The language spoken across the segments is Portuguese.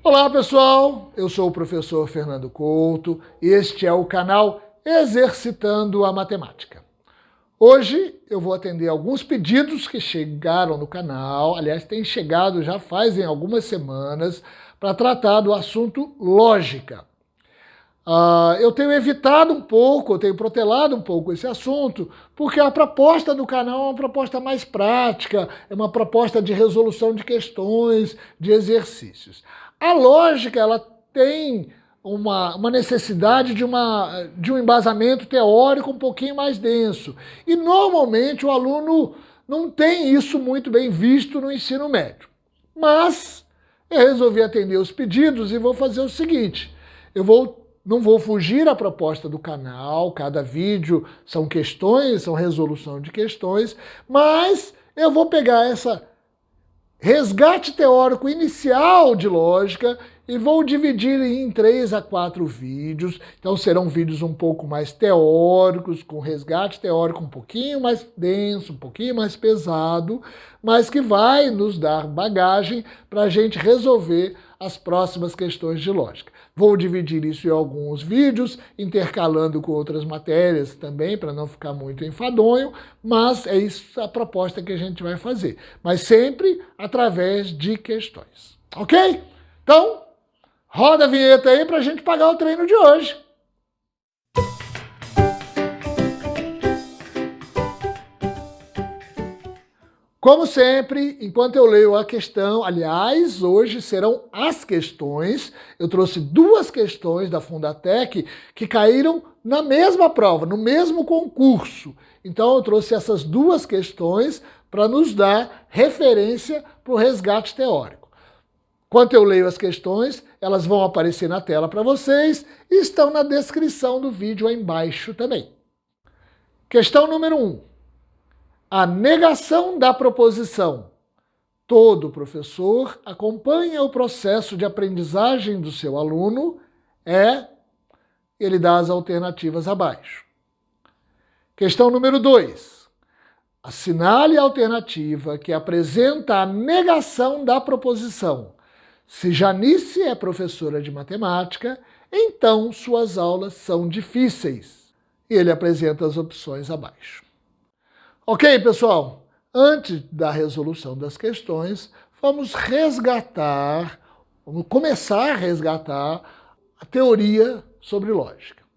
Olá pessoal, eu sou o professor Fernando Couto e este é o canal Exercitando a Matemática. Hoje eu vou atender alguns pedidos que chegaram no canal, aliás, têm chegado já fazem algumas semanas, para tratar do assunto lógica. Eu tenho evitado um pouco, eu tenho protelado um pouco esse assunto, porque a proposta do canal é uma proposta mais prática, é uma proposta de resolução de questões, de exercícios. A lógica, ela tem uma necessidade de um embasamento teórico um pouquinho mais denso. E normalmente o aluno não tem isso muito bem visto no ensino médio. Mas eu resolvi atender os pedidos e vou fazer o seguinte, não vou fugir à proposta do canal, cada vídeo são questões, são resolução de questões, mas eu vou pegar essa resgate teórico inicial de lógica e vou dividir em 3 a 4 vídeos. Então serão vídeos um pouco mais teóricos, com resgate teórico um pouquinho mais denso, um pouquinho mais pesado, mas que vai nos dar bagagem para a gente resolver as próximas questões de lógica. Vou dividir isso em alguns vídeos, intercalando com outras matérias também, para não ficar muito enfadonho, mas é isso a proposta que a gente vai fazer. Mas sempre através de questões. Ok? Então, roda a vinheta aí para a gente pagar o treino de hoje. Como sempre, enquanto eu leio a questão, aliás, hoje serão as questões, eu trouxe 2 questões da Fundatec que caíram na mesma prova, no mesmo concurso. Então eu trouxe essas 2 questões para nos dar referência para o resgate teórico. Enquanto eu leio as questões, elas vão aparecer na tela para vocês e estão na descrição do vídeo aí embaixo também. Questão número 1. A negação da proposição. Todo professor acompanha o processo de aprendizagem do seu aluno ele dá as alternativas abaixo. Questão número 2. Assinale a alternativa que apresenta a negação da proposição. Se Janice é professora de matemática, então suas aulas são difíceis. E ele apresenta as opções abaixo. Ok, pessoal? Antes da resolução das questões, vamos começar a resgatar a teoria sobre lógica.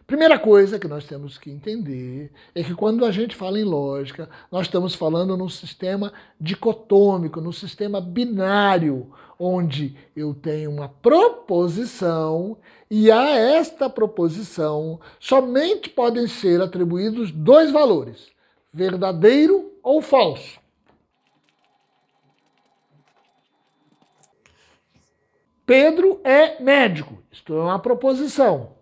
Primeira coisa que nós temos que entender é que quando a gente fala em lógica, nós estamos falando num sistema dicotômico, num sistema binário, onde eu tenho uma proposição e a esta proposição somente podem ser atribuídos 2 valores. Verdadeiro ou falso. Pedro é médico. Isto é uma proposição.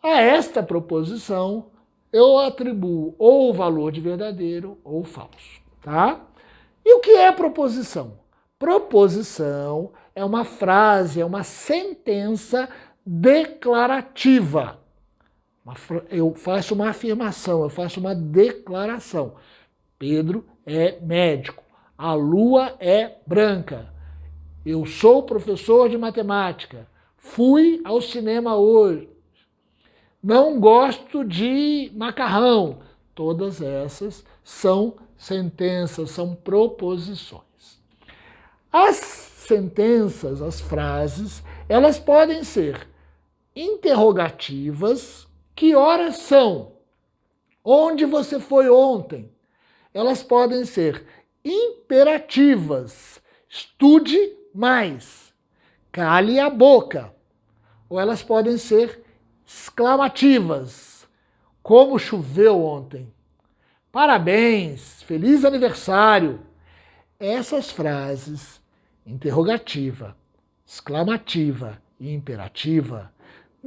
A esta proposição eu atribuo ou o valor de verdadeiro ou falso. Tá? E o que é proposição? Proposição é uma frase, é uma sentença declarativa. Eu faço uma afirmação, eu faço uma declaração. Pedro é médico. A lua é branca. Eu sou professor de matemática. Fui ao cinema hoje. Não gosto de macarrão. Todas essas são sentenças, são proposições. As sentenças, as frases, elas podem ser interrogativas. Que horas são? Onde você foi ontem? Elas podem ser imperativas. Estude mais. Cale a boca. Ou elas podem ser exclamativas. Como choveu ontem? Parabéns, feliz aniversário. Essas frases, interrogativa, exclamativa e imperativa,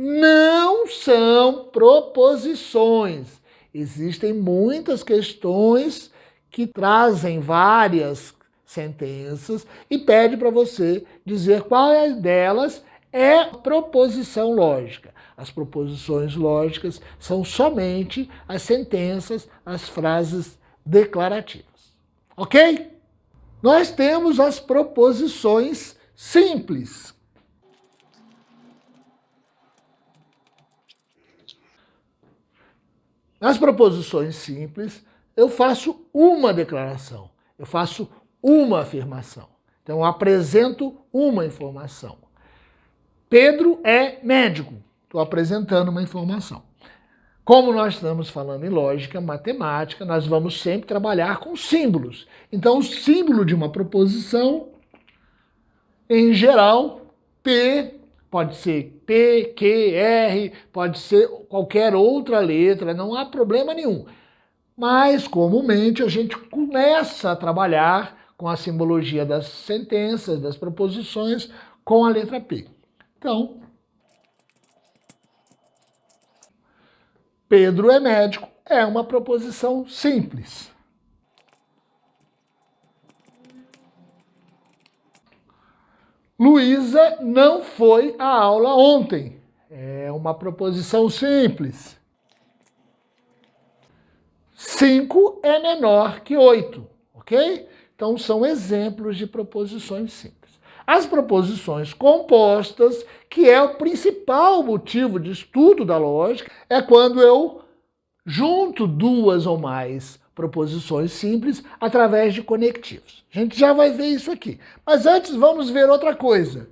não são proposições. Existem muitas questões que trazem várias sentenças e pede para você dizer qual delas é proposição lógica. As proposições lógicas são somente as sentenças, as frases declarativas. Ok? Nós temos as proposições simples. Nas proposições simples, eu faço uma declaração, eu faço uma afirmação. Então, eu apresento uma informação. Pedro é médico. Estou apresentando uma informação. Como nós estamos falando em lógica, matemática, nós vamos sempre trabalhar com símbolos. Então, o símbolo de uma proposição, em geral, P, pode ser P, Q, R, pode ser qualquer outra letra, não há problema nenhum. Mas, comumente, a gente começa a trabalhar com a simbologia das sentenças, das proposições, com a letra P. Então, Pedro é médico é uma proposição simples. Luísa não foi à aula ontem. É uma proposição simples. 5 é menor que 8, ok? Então, são exemplos de proposições simples. As proposições compostas, que é o principal motivo de estudo da lógica, é quando eu junto duas ou mais proposições simples através de conectivos. A gente já vai ver isso aqui. Mas antes vamos ver outra coisa,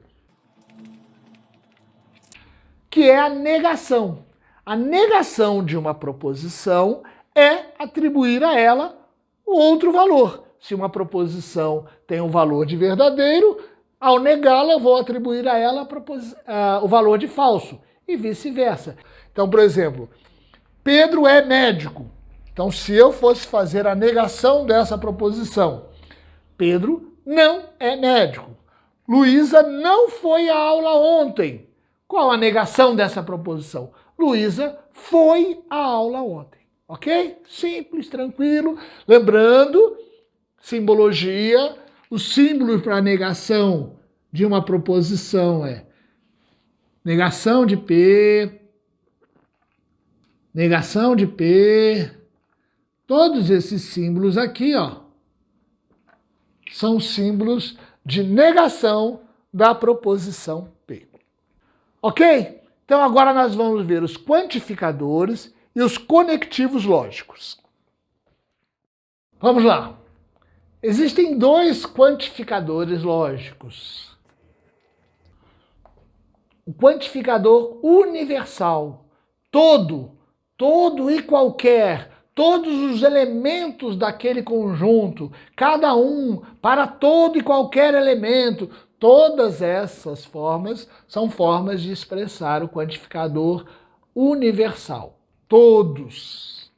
que é a negação. A negação de uma proposição é atribuir a ela outro valor. Se uma proposição tem um valor de verdadeiro, ao negá-la eu vou atribuir a ela o valor de falso e vice-versa. Então, por exemplo, Pedro é médico. Então, se eu fosse fazer a negação dessa proposição, Pedro não é médico. Luísa não foi à aula ontem. Qual a negação dessa proposição? Luísa foi à aula ontem. Ok? Simples, tranquilo. Lembrando, simbologia, o símbolo para a negação de uma proposição é negação de P, negação de P. Todos esses símbolos aqui, ó, são símbolos de negação da proposição P. Ok? Então agora nós vamos ver os quantificadores e os conectivos lógicos. Vamos lá. Existem dois quantificadores lógicos. O quantificador universal, todo e qualquer, todos os elementos daquele conjunto, cada um, para todo e qualquer elemento, todas essas formas são formas de expressar o quantificador universal. Todos.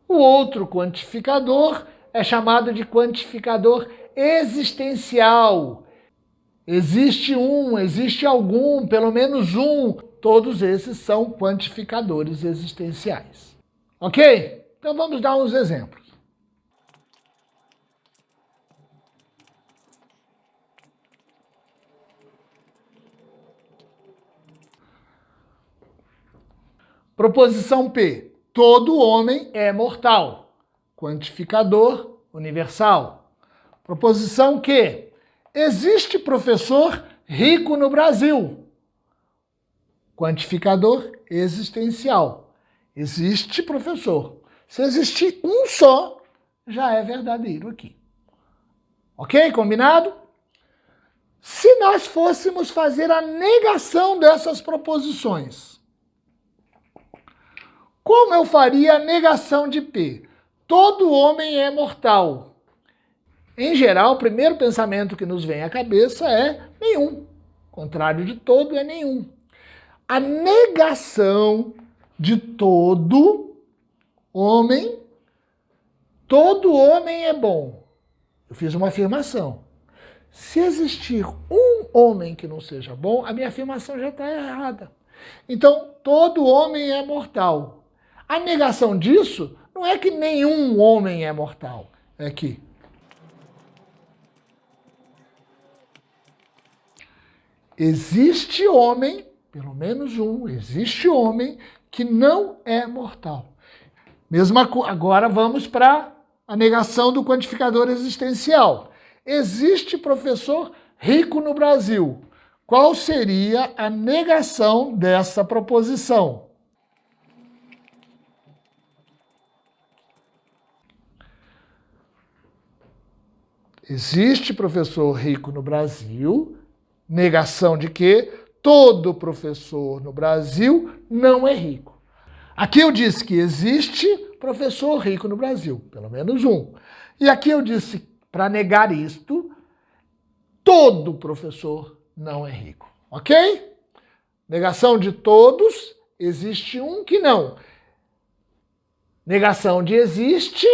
O outro quantificador é chamado de quantificador existencial. Existe um, existe algum, pelo menos um. Todos esses são quantificadores existenciais. Ok? Então vamos dar uns exemplos. Proposição P. Todo homem é mortal. Quantificador universal. Proposição Q. Existe professor rico no Brasil. Quantificador existencial. Existe professor. Se existir um só, já é verdadeiro aqui. Ok? Combinado? Se nós fôssemos fazer a negação dessas proposições, como eu faria a negação de P? Todo homem é mortal. Em geral, o primeiro pensamento que nos vem à cabeça é nenhum. O contrário de todo é nenhum. A negação de todo homem é bom. Eu fiz uma afirmação. Se existir um homem que não seja bom, a minha afirmação já está errada. Então, todo homem é mortal. A negação disso não é que nenhum homem é mortal. É que existe homem, pelo menos um, existe homem que não é mortal. Agora vamos para a negação do quantificador existencial. Existe professor rico no Brasil. Qual seria a negação dessa proposição? Existe professor rico no Brasil, negação de que todo professor no Brasil não é rico. Aqui eu disse que existe professor rico no Brasil, pelo menos um. E aqui eu disse, para negar isto, todo professor não é rico, ok? Negação de todos, existe um que não. Negação de existe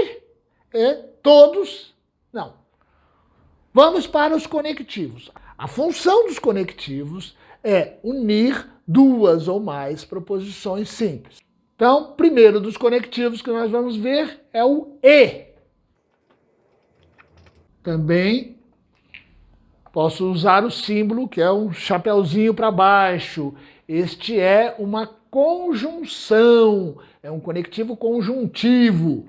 é todos não. Vamos para os conectivos. A função dos conectivos é unir duas ou mais proposições simples. Então, primeiro dos conectivos que nós vamos ver é o e. Também posso usar o símbolo, que é um chapeuzinho para baixo. Este é uma conjunção, é um conectivo conjuntivo.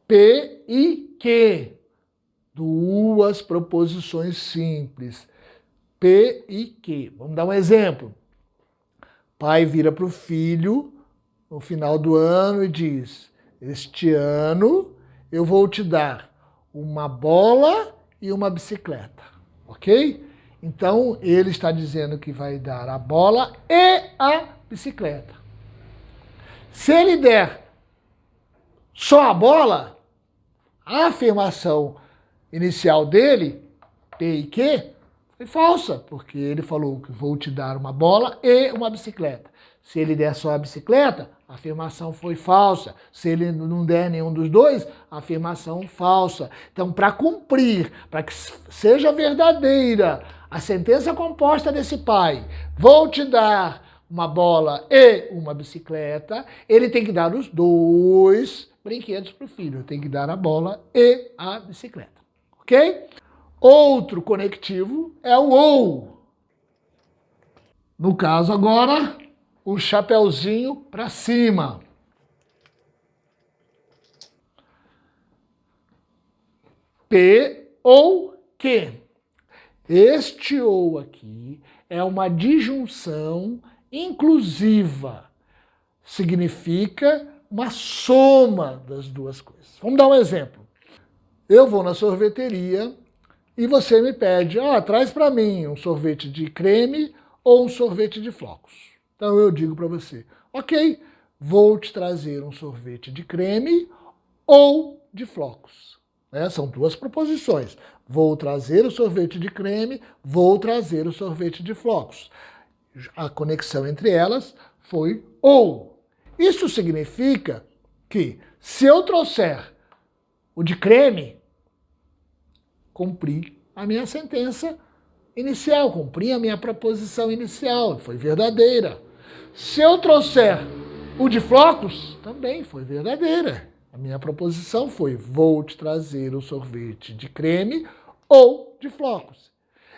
P e Q, duas proposições simples. P e Q. Vamos dar um exemplo. Pai vira para o filho no final do ano e diz: este ano eu vou te dar uma bola e uma bicicleta, ok? Então ele está dizendo que vai dar a bola e a bicicleta. Se ele der só a bola, a afirmação inicial dele, P e Q, foi falsa, porque ele falou que vou te dar uma bola e uma bicicleta. Se ele der só a bicicleta, a afirmação foi falsa. Se ele não der nenhum dos dois, a afirmação falsa. Então, para cumprir, para que seja verdadeira a sentença composta desse pai, vou te dar uma bola e uma bicicleta, ele tem que dar os dois brinquedos para o filho. Tem que dar a bola e a bicicleta. Ok? Outro conectivo é o ou. No caso agora, o chapeuzinho para cima. P ou Q. Este ou aqui é uma disjunção inclusiva. Significa uma soma das duas coisas. Vamos dar um exemplo. Eu vou na sorveteria e você me pede, traz para mim um sorvete de creme ou um sorvete de flocos. Então eu digo para você, ok, vou te trazer um sorvete de creme ou de flocos. São duas proposições. Vou trazer o sorvete de creme, vou trazer o sorvete de flocos. A conexão entre elas foi ou. Isso significa que se eu trouxer o de creme, cumpri a minha sentença inicial, cumpri a minha proposição inicial, foi verdadeira. Se eu trouxer o de flocos, também foi verdadeira. A minha proposição foi: vou te trazer o sorvete de creme ou de flocos.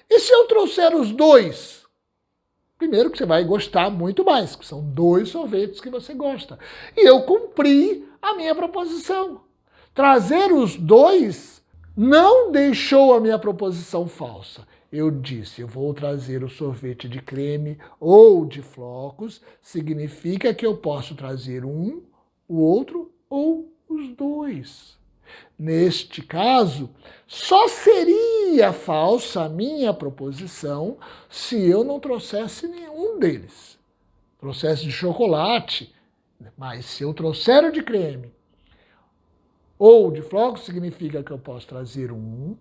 E se eu trouxer os dois? Primeiro que você vai gostar muito mais, que são dois sorvetes que você gosta. E eu cumpri a minha proposição. Trazer os dois não deixou a minha proposição falsa. Eu disse, eu vou trazer o sorvete de creme ou de flocos, significa que eu posso trazer um, o outro ou os dois. Neste caso, só seria falsa a minha proposição se eu não trouxesse nenhum deles. Trouxesse de chocolate, mas se eu trouxer o de creme ou de flocos, significa que eu posso trazer um,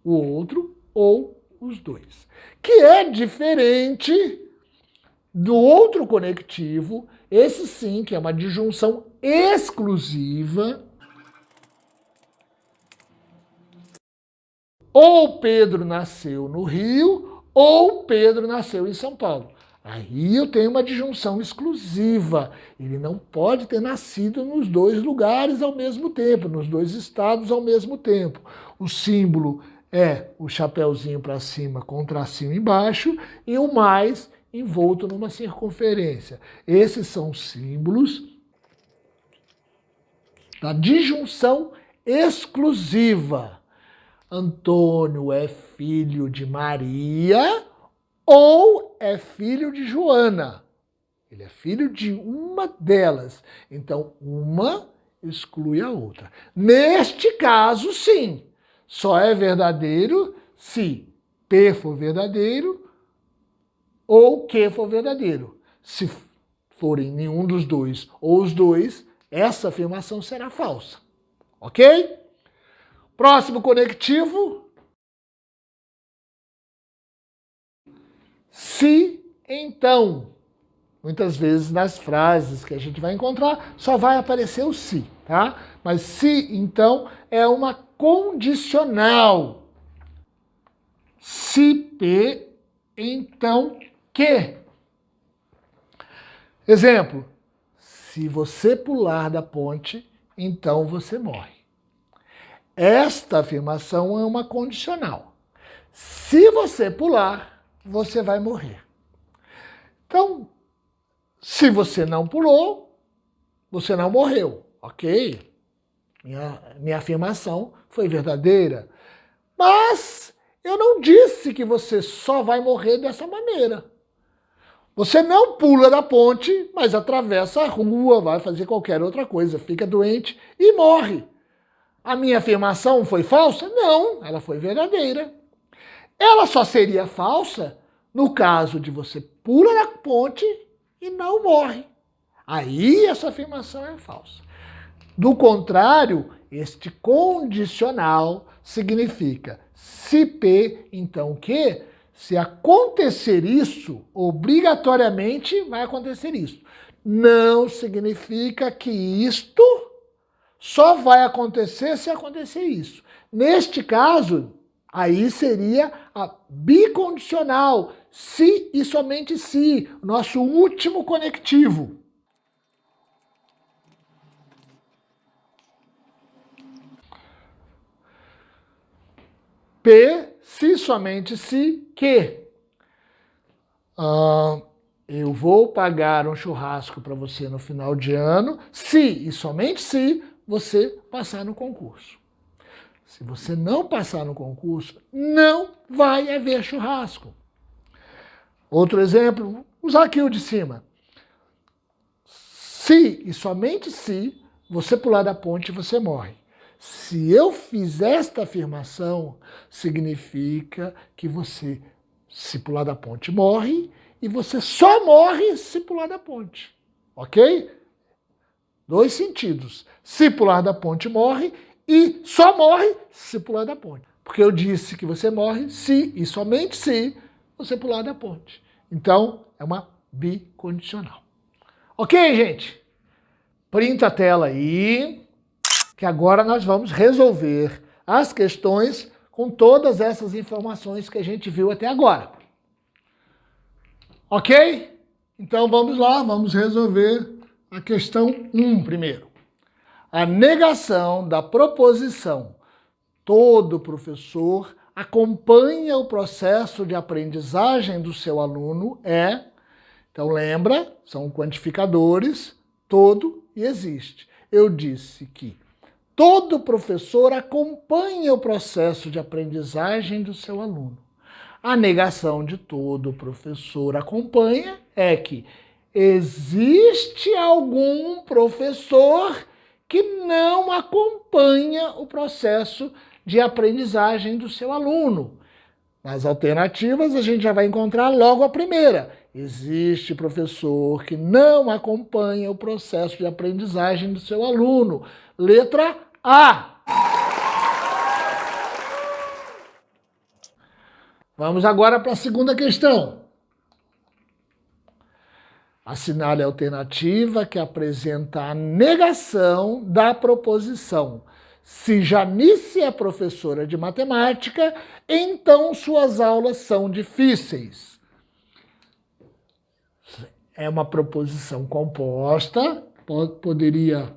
o outro ou os dois. Que é diferente do outro conectivo, esse sim, que é uma disjunção exclusiva. Ou Pedro nasceu no Rio, ou Pedro nasceu em São Paulo. Aí eu tenho uma disjunção exclusiva. Ele não pode ter nascido nos dois lugares ao mesmo tempo, nos dois estados ao mesmo tempo. O símbolo é o chapeuzinho para cima com o tracinho embaixo e o mais envolto numa circunferência. Esses são símbolos da disjunção exclusiva. Antônio é filho de Maria ou é filho de Joana. Ele é filho de uma delas. Então, uma exclui a outra. Neste caso, sim, só é verdadeiro se P for verdadeiro ou Q for verdadeiro. Se forem nenhum dos dois ou os dois, essa afirmação será falsa. Ok? Próximo conectivo. Se, então. Muitas vezes nas frases que a gente vai encontrar só vai aparecer o se, tá? Mas se, então, é uma condicional. Se P, então Q. Exemplo, se você pular da ponte, então você morre. Esta afirmação é uma condicional. Se você pular, você vai morrer. Então, se você não pulou, você não morreu, ok? Minha afirmação foi verdadeira. Mas eu não disse que você só vai morrer dessa maneira. Você não pula da ponte, mas atravessa a rua, vai fazer qualquer outra coisa, fica doente e morre. A minha afirmação foi falsa? Não, ela foi verdadeira. Ela só seria falsa no caso de você pula da ponte e não morre. Aí essa afirmação é falsa. Do contrário, este condicional significa se P, então Q, se acontecer isso, obrigatoriamente vai acontecer isso. Não significa que isto só vai acontecer se acontecer isso. Neste caso, aí seria a bicondicional, se e somente se, nosso último conectivo. P, se somente se que. Eu vou pagar um churrasco para você no final de ano, se e somente se você passar no concurso. Se você não passar no concurso, não vai haver churrasco. Outro exemplo, usar aqui o de cima. Se e somente se você pular da ponte, você morre. Se eu fizer esta afirmação, significa que você, se pular da ponte, morre, e você só morre se pular da ponte. Ok? Dois sentidos. Se pular da ponte, morre, e só morre se pular da ponte. Porque eu disse que você morre se e somente se você pular da ponte. Então, é uma bicondicional. Ok, gente? Printa a tela aí, que agora nós vamos resolver as questões com todas essas informações que a gente viu até agora. Ok? Então vamos lá, vamos resolver a questão 1 primeiro. A negação da proposição todo professor acompanha o processo de aprendizagem do seu aluno é, então lembra, são quantificadores, todo e existe. Eu disse que todo professor acompanha o processo de aprendizagem do seu aluno. A negação de todo professor acompanha é que existe algum professor que não acompanha o processo de aprendizagem do seu aluno. Nas alternativas, a gente já vai encontrar logo a primeira. Existe professor que não acompanha o processo de aprendizagem do seu aluno. Letra A. Vamos agora para a segunda questão. Assinale a alternativa que apresenta a negação da proposição. Se Janice é professora de matemática, então suas aulas são difíceis. É uma proposição composta, poderia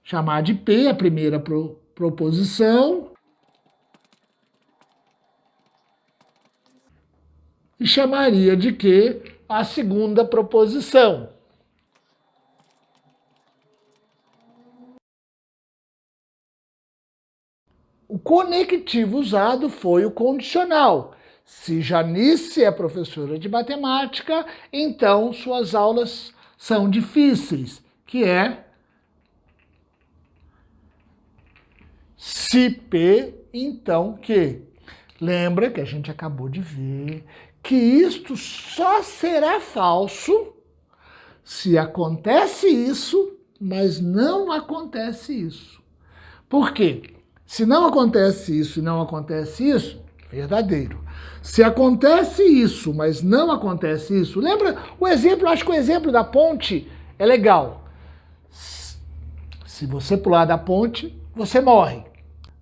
chamar de P, a primeira proposição, e chamaria de Q a segunda proposição. O conectivo usado foi o condicional. Se Janice é professora de matemática, então suas aulas são difíceis, que é Se P, então Q. Lembra que a gente acabou de ver que isto só será falso se acontece isso, mas não acontece isso. Por quê? Se não acontece isso e não acontece isso, verdadeiro. Se acontece isso, mas não acontece isso, lembra o exemplo? Acho que o exemplo da ponte é legal. Se você pular da ponte, você morre.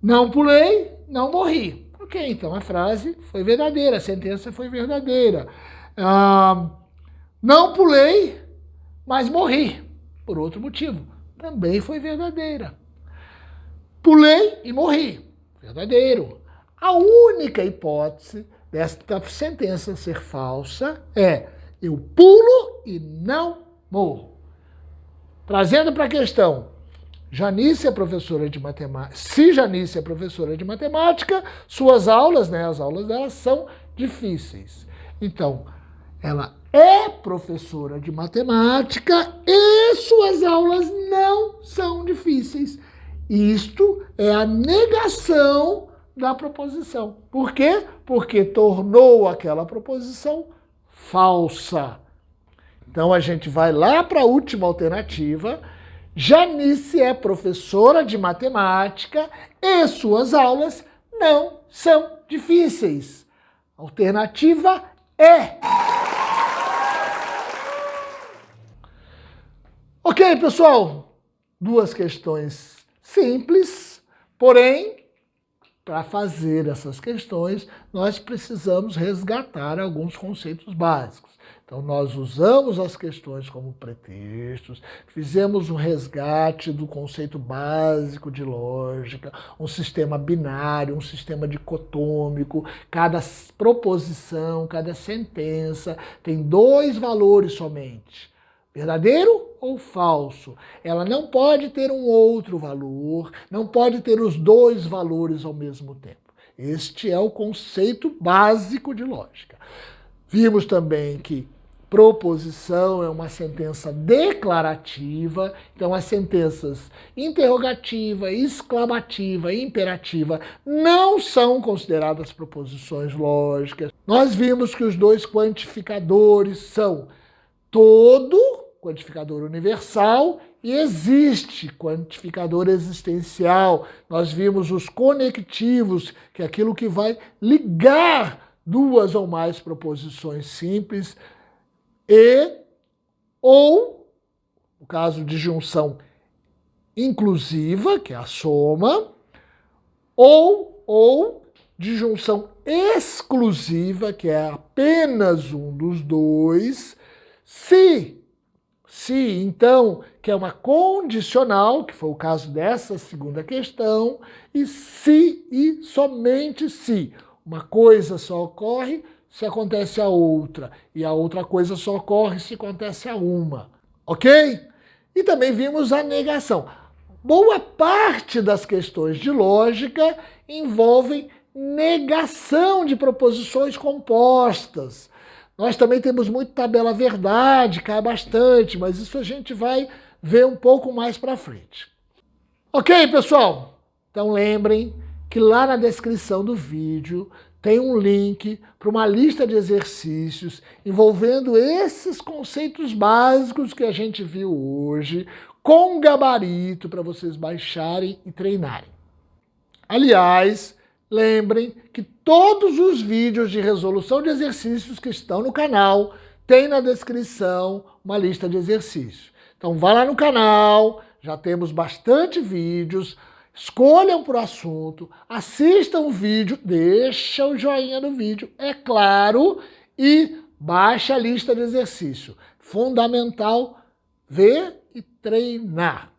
Não pulei, não morri. Ok, então a frase foi verdadeira, a sentença foi verdadeira. Não pulei, mas morri. Por outro motivo, também foi verdadeira. Pulei e morri. Verdadeiro. A única hipótese desta sentença ser falsa é eu pulo e não morro. Trazendo para a questão, Janice é professora de matemática. Se Janice é professora de matemática, suas aulas, as aulas dela são difíceis. Então, ela é professora de matemática e suas aulas não são difíceis. Isto é a negação da proposição. Por quê? Porque tornou aquela proposição falsa. Então a gente vai lá para a última alternativa. Janice é professora de matemática e suas aulas não são difíceis. Alternativa E. Ok, pessoal? Duas questões simples, porém, para fazer essas questões, nós precisamos resgatar alguns conceitos básicos. Então, nós usamos as questões como pretextos, fizemos um resgate do conceito básico de lógica, um sistema binário, um sistema dicotômico. Cada proposição, cada sentença tem dois valores somente. Verdadeiro ou falso? Ela não pode ter um outro valor, não pode ter os dois valores ao mesmo tempo. Este é o conceito básico de lógica. Vimos também que proposição é uma sentença declarativa, então as sentenças interrogativa, exclamativa e imperativa não são consideradas proposições lógicas. Nós vimos que os dois quantificadores são todo, quantificador universal, e existe, quantificador existencial. Nós vimos os conectivos, que é aquilo que vai ligar duas ou mais proposições simples, ou, no caso de junção inclusiva, que é a soma, ou de junção exclusiva, que é apenas um dos dois. Se, então, que é uma condicional, que foi o caso dessa segunda questão, e se e somente se. Uma coisa só ocorre se acontece a outra, e a outra coisa só ocorre se acontece a uma. Ok? E também vimos a negação. Boa parte das questões de lógica envolvem negação de proposições compostas. Nós também temos muito tabela verdade, cai bastante, mas isso a gente vai ver um pouco mais para frente. Ok, pessoal? Então lembrem que lá na descrição do vídeo tem um link para uma lista de exercícios envolvendo esses conceitos básicos que a gente viu hoje, com gabarito para vocês baixarem e treinarem. Aliás, lembrem que todos os vídeos de resolução de exercícios que estão no canal tem na descrição uma lista de exercícios. Então vá lá no canal, já temos bastante vídeos, escolham por assunto, assistam o vídeo, deixa o joinha no vídeo, é claro, e baixe a lista de exercício. Fundamental ver e treinar.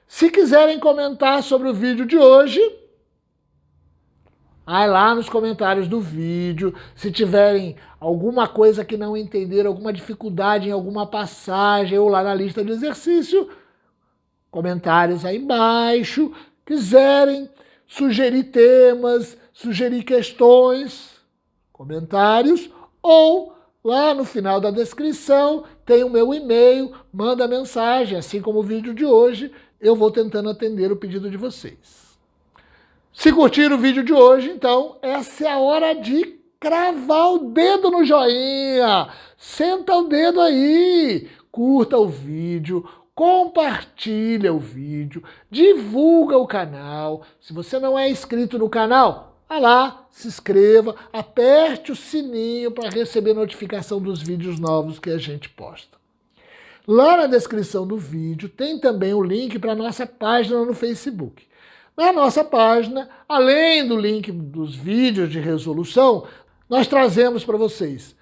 Se quiserem comentar sobre o vídeo de hoje, vai lá nos comentários do vídeo. Se tiverem alguma coisa que não entenderam, alguma dificuldade em alguma passagem ou lá na lista de exercício, comentários aí embaixo. Quiserem sugerir temas, sugerir questões, comentários, ou lá no final da descrição tem o meu e-mail, manda mensagem, assim como o vídeo de hoje, eu vou tentando atender o pedido de vocês. Se curtir o vídeo de hoje, então, essa é a hora de cravar o dedo no joinha. Senta o dedo aí, curta o vídeo, compartilha o vídeo, divulga o canal. Se você não é inscrito no canal, vá lá, se inscreva, aperte o sininho para receber notificação dos vídeos novos que a gente posta. Lá na descrição do vídeo tem também o link para a nossa página no Facebook. Na nossa página, além do link dos vídeos de resolução, nós trazemos para vocês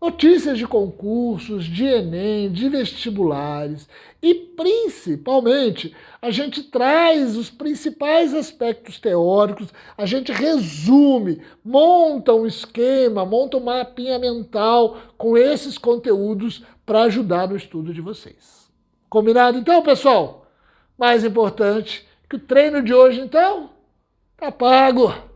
notícias de concursos, de Enem, de vestibulares e, principalmente, a gente traz os principais aspectos teóricos, a gente resume, monta um esquema, monta um mapinha mental com esses conteúdos para ajudar no estudo de vocês. Combinado então, pessoal? Mais importante que o treino de hoje, então, tá pago!